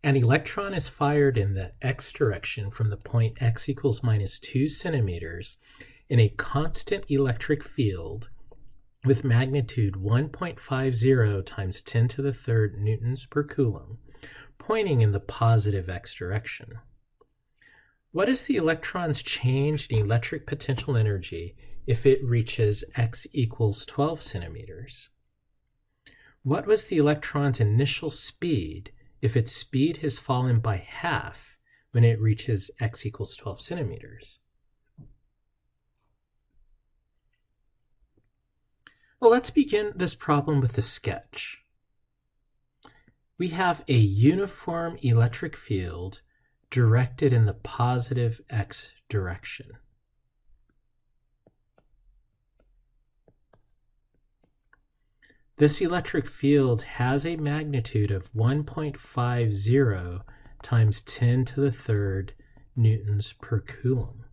An electron is fired in the x direction from the point x equals -2 centimeters in a constant electric field with magnitude 1.50 times 10 to the third newtons per coulomb, pointing in the positive x direction. What is the electron's change in electric potential energy if it reaches x equals 12 centimeters? What was the electron's initial speed if its speed has fallen by half when it reaches x equals 12 centimeters? Well, let's begin this problem with a sketch. We have a uniform electric field directed in the positive x direction. This electric field has a magnitude of 1.50 times 10 to the third newtons per coulomb.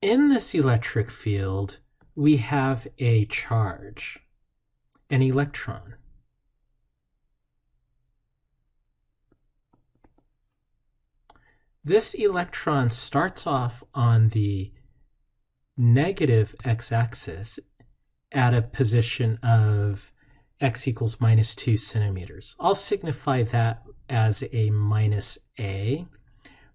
In this electric field, we have a charge, an electron. This electron starts off on the negative x-axis at a position of x equals -2 centimeters. I'll signify that as a minus a,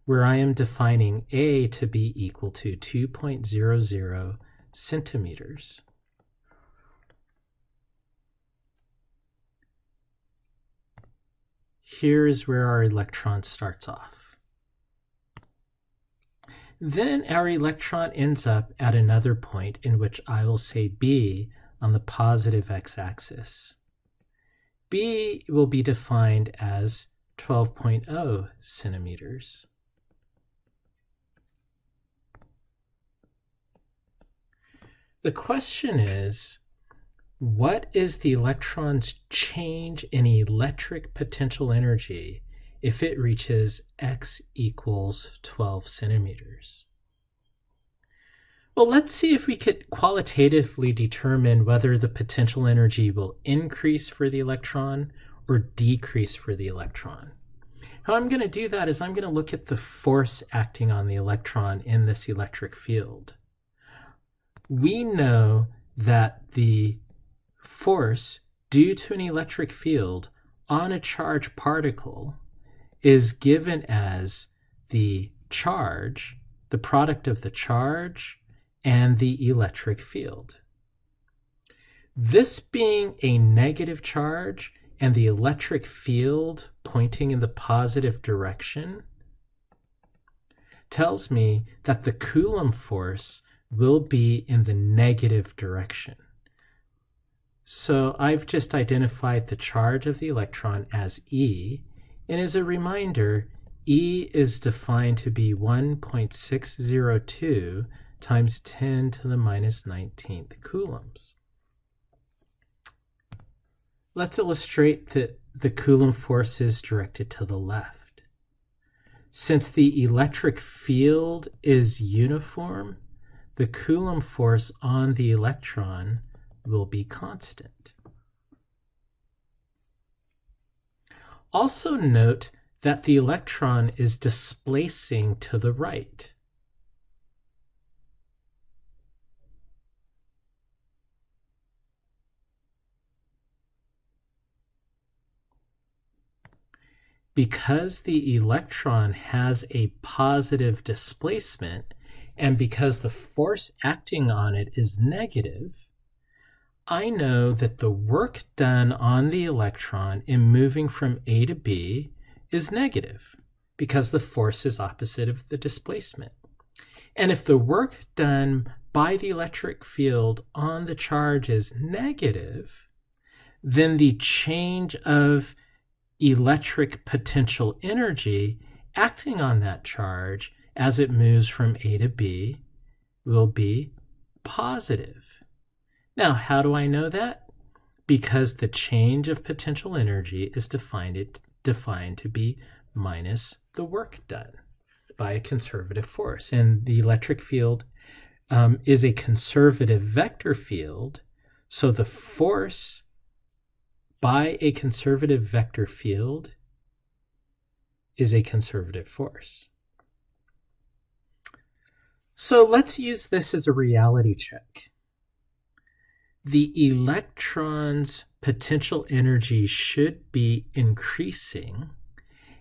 where I am defining a to be equal to 2.00 centimeters. Here is where our electron starts off. Then our electron ends up at another point in which I will say B on the positive x-axis. B will be defined as 12.0 centimeters. The question is, what is the electron's change in electric potential energy if it reaches x equals 12 centimeters? Well, let's see if we could qualitatively determine whether the potential energy will increase for the electron or decrease for the electron. How I'm going to do that is I'm going to look at the force acting on the electron in this electric field. We know that the force due to an electric field on a charged particle is given as the charge, the product of the charge, and the electric field. This being a negative charge and the electric field pointing in the positive direction tells me that the Coulomb force will be in the negative direction. So I've just identified the charge of the electron as E, and as a reminder, E is defined to be 1.602 times 10 to the -19th coulombs. Let's illustrate that the Coulomb force is directed to the left. Since the electric field is uniform, the Coulomb force on the electron will be constant. Also note that the electron is displacing to the right. Because the electron has a positive displacement, and because the force acting on it is negative, I know that the work done on the electron in moving from A to B is negative, because the force is opposite of the displacement. And if the work done by the electric field on the charge is negative, then the change of electric potential energy acting on that charge as it moves from A to B will be positive. Now, how do I know that? Because the change of potential energy is defined to be minus the work done by a conservative force. And the electric field is a conservative vector field, so the force by a conservative vector field is a conservative force. So let's use this as a reality check. The electron's potential energy should be increasing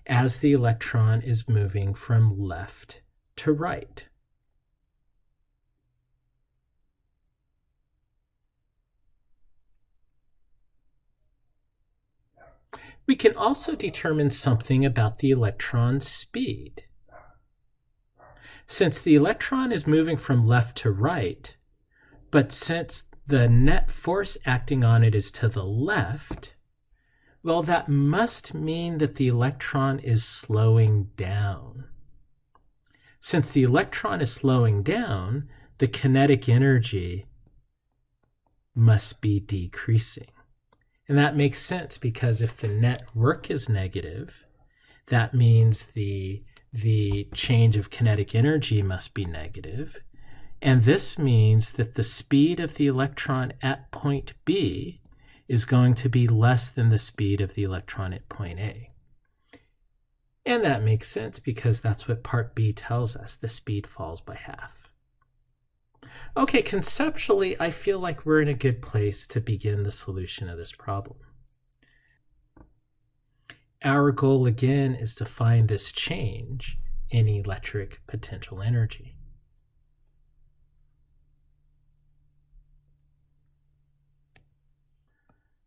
as the electron is moving from left to right. We can also determine something about the electron's speed. Since the electron is moving from left to right, but since the net force acting on it is to the left, well, that must mean that the electron is slowing down. Since the electron is slowing down, the kinetic energy must be decreasing. And that makes sense because if the net work is negative, that means the change of kinetic energy must be negative. And this means that the speed of the electron at point B is going to be less than the speed of the electron at point A. And that makes sense because that's what part B tells us. The speed falls by half. Okay, conceptually, I feel like we're in a good place to begin the solution of this problem. Our goal again is to find this change in electric potential energy.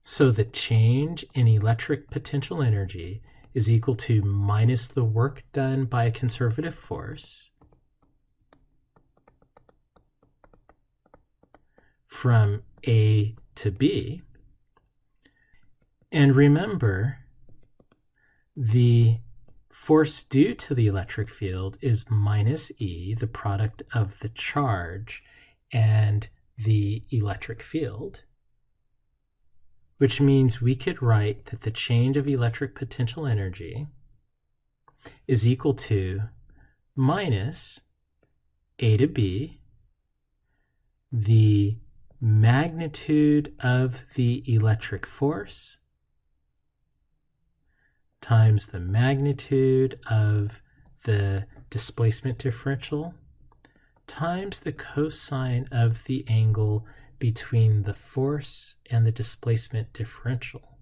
So the change in electric potential energy is equal to minus the work done by a conservative force from A to B. And remember, the force due to the electric field is minus E, the product of the charge and the electric field, which means we could write that the change of electric potential energy is equal to minus A to B, the magnitude of the electric force times the magnitude of the displacement differential times the cosine of the angle between the force and the displacement differential.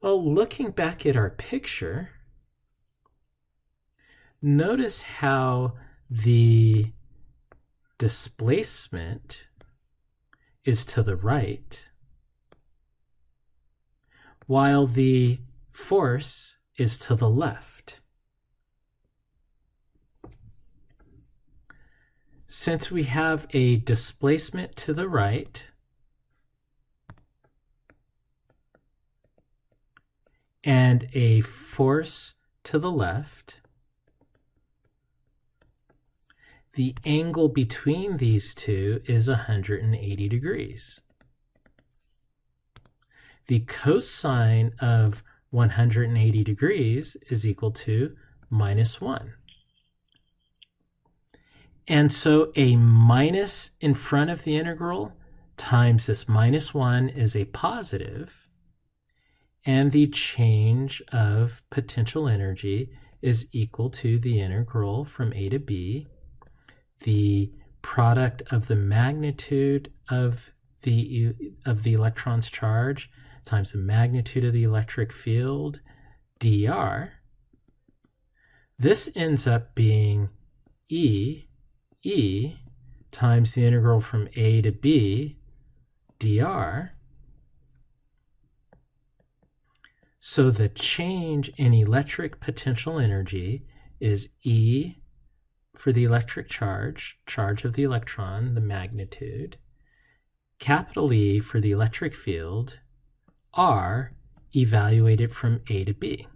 Well, looking back at our picture, notice how the displacement is to the right, while the force is to the left. Since we have a displacement to the right and a force to the left, the angle between these two is 180 degrees. The cosine of 180 degrees is equal to minus 1. And so a minus in front of the integral times this minus 1 is a positive, and the change of potential energy is equal to the integral from A to B, the product of the magnitude of the electron's charge times the magnitude of the electric field, dr. This ends up being E times the integral from A to B, dr. So the change in electric potential energy is E for the electric charge of the electron, the magnitude, capital E for the electric field, R evaluated from A to B.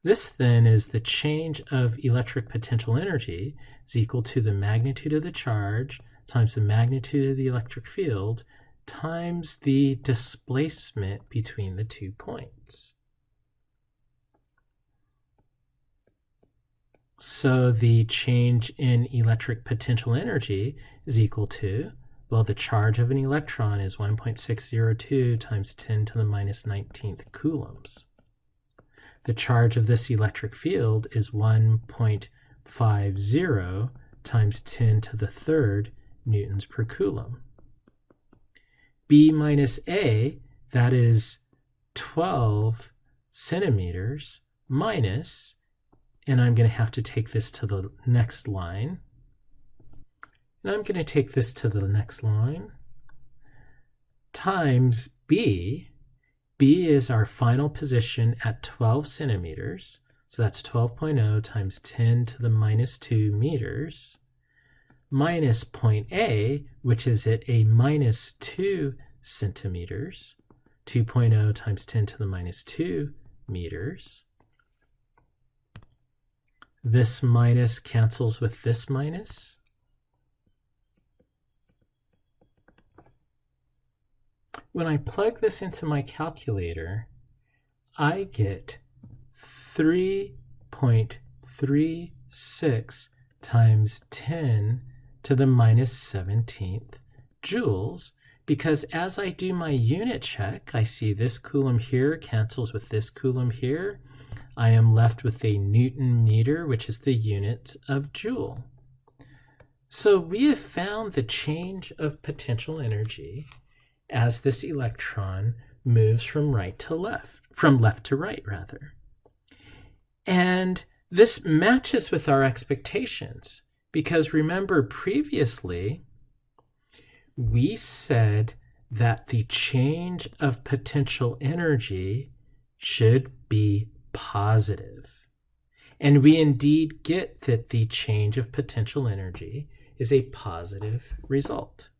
This then is the change of electric potential energy is equal to the magnitude of the charge times the magnitude of the electric field times the displacement between the 2 points. So the change in electric potential energy is equal to, well, the charge of an electron is 1.602 times 10 to the minus 19th coulombs. The charge of this electric field is 1.50 times 10 to the third newtons per coulomb. B minus A, that is 12 centimeters minus, and I'm going to have to take this to the next line. And I'm going to take this to the next line, times B. B is our final position at 12 centimeters. So that's 12.0 times 10 to the minus 2 meters, minus point A, which is at a minus 2 centimeters, 2.0 times 10 to the minus 2 meters. This minus cancels with this minus. When I plug this into my calculator, I get 3.36 times 10 to the minus 17th joules, because as I do my unit check, I see this coulomb here cancels with this coulomb here. I am left with a Newton meter, which is the unit of joule. So we have found the change of potential energy as this electron moves from left to right rather. And this matches with our expectations, because remember previously we said that the change of potential energy should be positive. And we indeed get that the change of potential energy is a positive result.